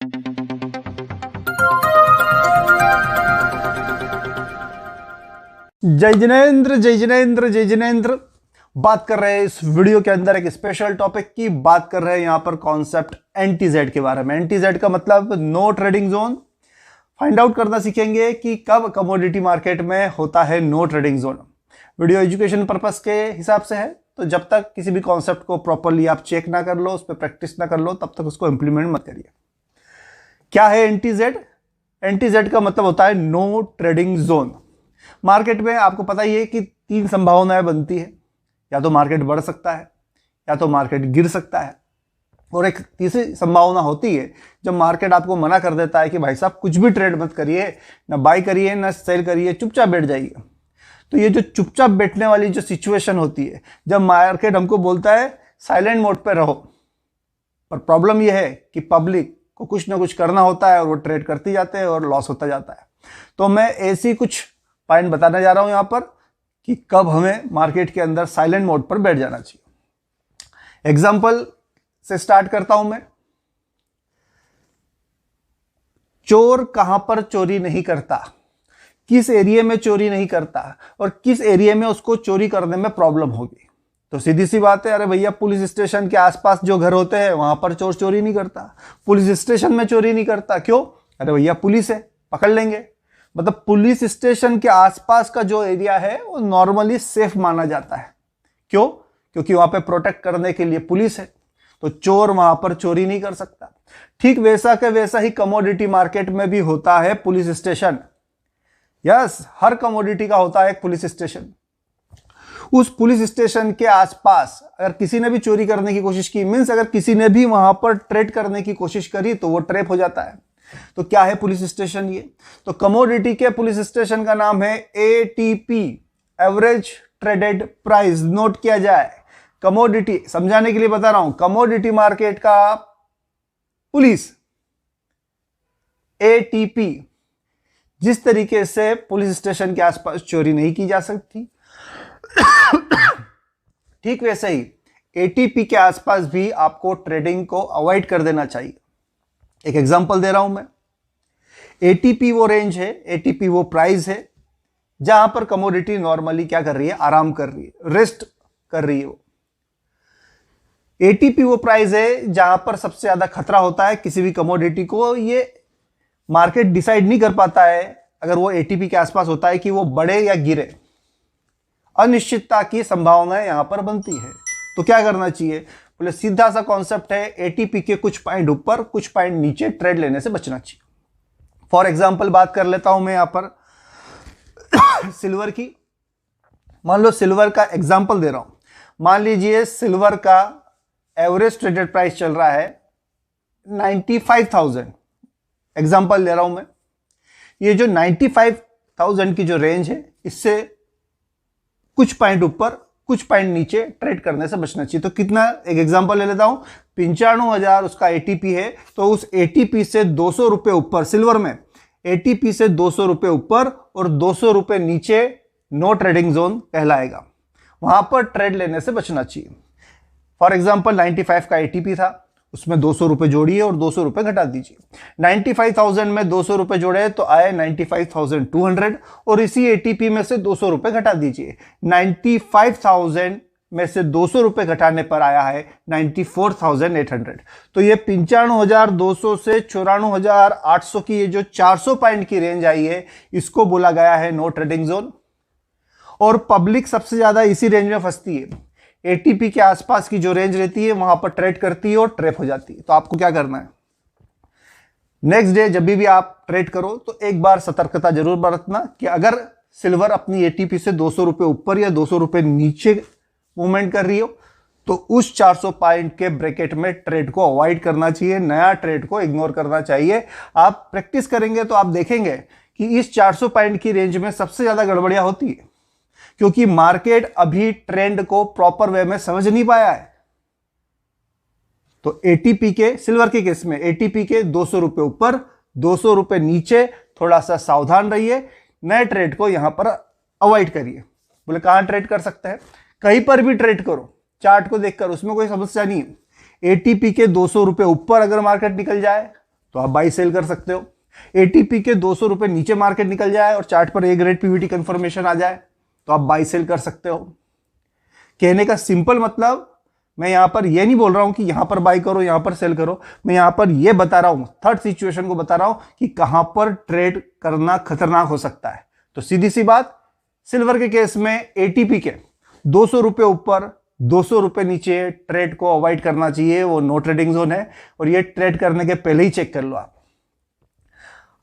जय जिनेंद्र जय जिनेंद्र जय जिनेंद्र। बात कर रहे हैं इस वीडियो के अंदर एक स्पेशल टॉपिक की। बात कर रहे हैं यहां पर कॉन्सेप्ट NTZ के बारे में। NTZ का मतलब no trading zone. Find out करना सीखेंगे कि कब कमोडिटी मार्केट में होता है no trading zone. Video education purpose के हिसाब से है, तो जब तक किसी भी कॉन्सेप्ट को प्रॉपरली आप चेक ना कर लो, उस पर प्रैक्टिस ना कर लो, तब तक उसको इंप्लीमेंट मत करिए। क्या है NTZ? NTZ का मतलब होता है नो ट्रेडिंग जोन। मार्केट में आपको पता ही है कि तीन संभावनाएं बनती है, या तो मार्केट बढ़ सकता है, या तो मार्केट गिर सकता है, और एक तीसरी संभावना होती है जब मार्केट आपको मना कर देता है कि भाई साहब कुछ भी ट्रेड मत करिए, ना बाई करिए ना सेल करिए, चुपचाप बैठ जाइए। तो ये जो चुपचाप बैठने वाली जो सिचुएशन होती है, जब मार्केट हमको बोलता है साइलेंट मोड पे रहो, पर प्रॉब्लम यह है कि पब्लिक को कुछ ना कुछ करना होता है और वो ट्रेड करती जाते हैं और लॉस होता जाता है। तो मैं ऐसी कुछ पॉइंट बताने जा रहा हूं यहां पर कि कब हमें मार्केट के अंदर साइलेंट मोड पर बैठ जाना चाहिए। एग्जांपल से स्टार्ट करता हूं मैं। चोर कहां पर चोरी नहीं करता, किस एरिया में चोरी नहीं करता, और किस एरिया में उसको चोरी करने में प्रॉब्लम होगी। तो सीधी सी बात है, अरे भैया पुलिस स्टेशन के आसपास जो घर होते हैं वहां पर चोर चोरी नहीं करता, पुलिस स्टेशन में चोरी नहीं करता। क्यों? अरे भैया पुलिस है, पकड़ लेंगे। मतलब पुलिस स्टेशन के आसपास का जो एरिया है वो नॉर्मली सेफ माना जाता है। क्यों? क्योंकि वहां पे प्रोटेक्ट करने के लिए पुलिस है, तो चोर वहां पर चोरी नहीं कर सकता। ठीक वैसा के वैसा ही कमोडिटी मार्केट में भी होता है पुलिस स्टेशन। यस, हर कमोडिटी का होता है एक पुलिस स्टेशन। उस पुलिस स्टेशन के आसपास अगर किसी ने भी चोरी करने की कोशिश की, मीन्स अगर किसी ने भी वहां पर ट्रेड करने की कोशिश करी, तो वो ट्रैप हो जाता है। तो क्या है पुलिस स्टेशन? ये तो कमोडिटी के पुलिस स्टेशन का नाम है ATP, average traded price. Note किया जाए, कमोडिटी समझाने के लिए बता रहा हूं, कमोडिटी मार्केट का पुलिस ATP। जिस तरीके से पुलिस स्टेशन के आसपास चोरी नहीं की जा सकती, ठीक वैसे ही ATP के आसपास भी आपको ट्रेडिंग को अवॉइड कर देना चाहिए। एक एग्जांपल दे रहा हूं मैं। ATP वो रेंज है, ATP वो प्राइस है जहां पर कमोडिटी नॉर्मली क्या कर रही है, आराम कर रही है, रेस्ट कर रही है। वो ATP वो प्राइस है जहां पर सबसे ज्यादा खतरा होता है किसी भी कमोडिटी को। ये मार्केट डिसाइड नहीं कर पाता है अगर वो ATP के आसपास होता है कि वो बढ़े या गिरे। अनिश्चितता की संभावना यहां पर बनती है। तो क्या करना चाहिए? बोले सीधा सा कॉन्सेप्ट है, ATP के कुछ पॉइंट ऊपर कुछ पॉइंट नीचे ट्रेड लेने से बचना चाहिए। फॉर एग्जांपल बात कर लेता हूं मैं यहां पर सिल्वर की। मान लो सिल्वर का एग्जांपल दे रहा हूं। मान लीजिए सिल्वर का एवरेज ट्रेडेड प्राइस चल रहा है 95,000। एग्जांपल दे रहा हूं मैं। ये जो 95,000 की जो रेंज है, इससे कुछ पॉइंट ऊपर कुछ पॉइंट नीचे ट्रेड करने से बचना चाहिए। तो कितना, एक एग्जांपल ले लेता हूं, 95,000 उसका ATP है, तो उस ATP से 200 रुपए ऊपर, सिल्वर में ATP से 200 रुपए ऊपर और 200 रुपए नीचे नो ट्रेडिंग जोन कहलाएगा। वहां पर ट्रेड लेने से बचना चाहिए। फॉर एग्जांपल 95 का ATP था, उसमें 200 रुपए जोड़िए और 200 रुपए घटा दीजिए। 95,000 में 200 रुपए जोड़े तो आए 95,200, और इसी ATP में से 200 रुपए घटा दीजिए। 95,000 में से 200 रुपए घटाने पर आया है 94,800। तो ये 95,200 से 94,800 की ये जो 400 पॉइंट की रेंज आई है, इसको बोला गया है नो ट्रेडिंग जोन। और पब्लिक सबसे ज्यादा इसी रेंज में फंसती है। ATP के आसपास की जो रेंज रहती है वहां पर ट्रेड करती है और ट्रैप हो जाती है। तो आपको क्या करना है, नेक्स्ट डे जब भी आप ट्रेड करो तो एक बार सतर्कता जरूर बरतना कि अगर सिल्वर अपनी ATP से 200 रुपए ऊपर या 200 रुपए नीचे मूवमेंट कर रही हो, तो उस 400 पॉइंट के ब्रैकेट में ट्रेड को अवॉइड करना चाहिए, नया ट्रेड को इग्नोर करना चाहिए। आप प्रैक्टिस करेंगे तो आप देखेंगे कि इस 400 पॉइंट की रेंज में सबसे ज्यादा गड़बड़ियां होती है, क्योंकि मार्केट अभी ट्रेंड को प्रॉपर वे में समझ नहीं पाया है। तो ATP के, सिल्वर के केस में ATP के 200 रुपए ऊपर 200 रुपए नीचे थोड़ा सा सावधान रहिए, नए ट्रेड को यहां पर अवॉइड करिए। बोले कहां ट्रेड कर सकते हैं? कहीं पर भी ट्रेड करो, चार्ट को देखकर, उसमें कोई समस्या नहीं है। ATP के 200 रुपए ऊपर अगर मार्केट निकल जाए तो आप बाई सेल कर सकते हो। एटीपी के 200 रुपए नीचे मार्केट निकल जाए और चार्ट पर ए ग्रेड पीवीटी कंफर्मेशन आ जाए तो आप बाई सेल कर सकते हो। कहने का सिंपल मतलब, मैं यहां पर यह नहीं बोल रहा हूं कि यहां पर बाई करो यहां पर सेल करो, मैं यहां पर यह बता रहा हूं, थर्ड सिचुएशन को बता रहा हूं कि कहां पर ट्रेड करना खतरनाक हो सकता है। तो सीधी सी बात, सिल्वर के केस में एटीपी के 200 रुपए ऊपर 200 रुपए नीचे ट्रेड को अवॉइड करना चाहिए, वो नो ट्रेडिंग जोन है और ये ट्रेड करने के पहले ही चेक कर लो।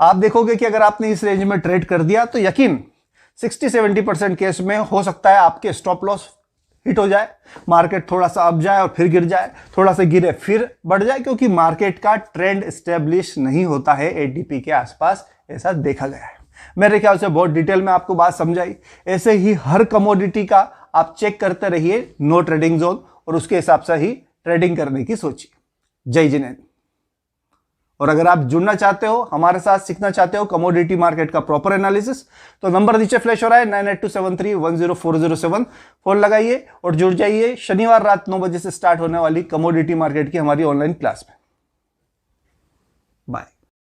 आप देखोगे कि अगर आपने इस रेंज में ट्रेड कर दिया तो यकीन 60-70% केस में हो सकता है आपके स्टॉप लॉस हिट हो जाए, मार्केट थोड़ा सा अप जाए और फिर गिर जाए, थोड़ा सा गिरे फिर बढ़ जाए, क्योंकि मार्केट का ट्रेंड स्टेब्लिश नहीं होता है एटीपी के आसपास, ऐसा देखा गया है। मेरे ख्याल से बहुत डिटेल में आपको बात समझाई। ऐसे ही हर कमोडिटी का आप चेक करते रहिए नो ट्रेडिंग जोन और उसके हिसाब से ही ट्रेडिंग करने की सोचिए। जय जिनेंद्र। और अगर आप जुड़ना चाहते हो, हमारे साथ सीखना चाहते हो कमोडिटी मार्केट का प्रॉपर एनालिसिस, तो नंबर नीचे फ्लैश हो रहा है 9827310407, फोन लगाइए और जुड़ जाइए शनिवार रात 9 बजे से स्टार्ट होने वाली कमोडिटी मार्केट की हमारी ऑनलाइन क्लास में। बाय।